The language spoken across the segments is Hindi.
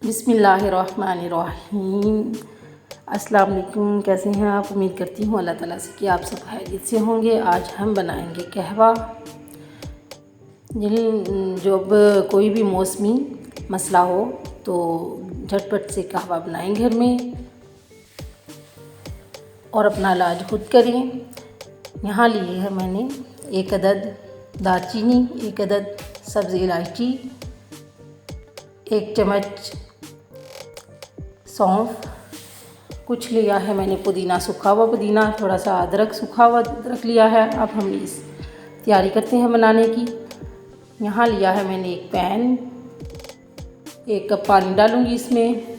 बिस्मिल्लाहिर्रहमानिर्रहीम। अस्सलाम वालेकुम। कैसे हैं आप? उम्मीद करती हूँ अल्लाह ताला से कि आप सब खैरियत से होंगे। आज हम बनाएंगे कहवा। जब कोई भी मौसमी मसला हो तो झटपट से कहवा बनाएं घर में और अपना इलाज खुद करें। यहाँ लिए है मैंने 1 अदद दालचीनी, 1 अदद सब्ज़ इलायची, 1 चम्मच सौंफ, कुछ लिया है मैंने पुदीना, सूखा हुआ पुदीना, थोड़ा सा अदरक, सूखा हुआ अदरक लिया है। अब हम इस तैयारी करते हैं बनाने की। यहाँ लिया है मैंने एक पैन, 1 कप पानी डालूंगी इसमें।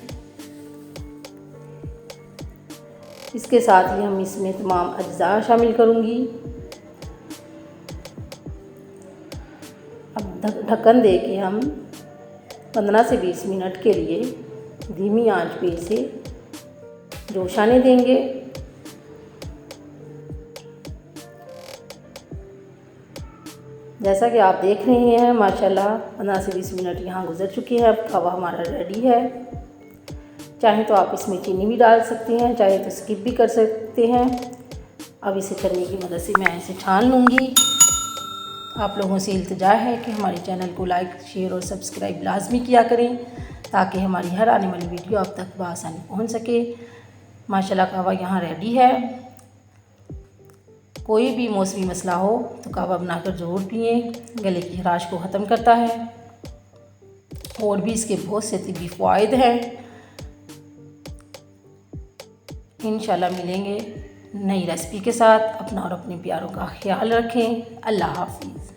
इसके साथ ही हम इसमें तमाम अज्जा शामिल करूंगी। अब ढक्कन दे के हम 15 से 20 मिनट के लिए धीमी आंच पे इसे जोश आने देंगे। जैसा कि आप देख रहे हैं माशाल्लाह 15 से 20 मिनट यहाँ गुजर चुके हैं। अब कहवा हमारा रेडी है। चाहे तो आप इसमें चीनी भी डाल सकते हैं, चाहे तो स्किप भी कर सकते हैं। अब इसे छन्नी की मदद से मैं इसे छान लूँगी। आप लोगों से इल्तिजा है कि हमारे चैनल को लाइक, शेयर और सब्सक्राइब लाजमी किया करें ताकि हमारी हर आने वाली वीडियो आप तक बआसानी पहुंच सके। माशाल्लाह कहवा यहाँ रेडी है। कोई भी मौसमी मसला हो तो कहवा बनाकर ज़रूर पिएँ। गले की खराश को ख़त्म करता है और भी इसके बहुत से तिब्बी फ़वाइद हैं। इंशाल्लाह मिलेंगे नई रेसिपी के साथ। अपना और अपने प्यारों का ख्याल रखें। अल्लाह हाफ़िज़।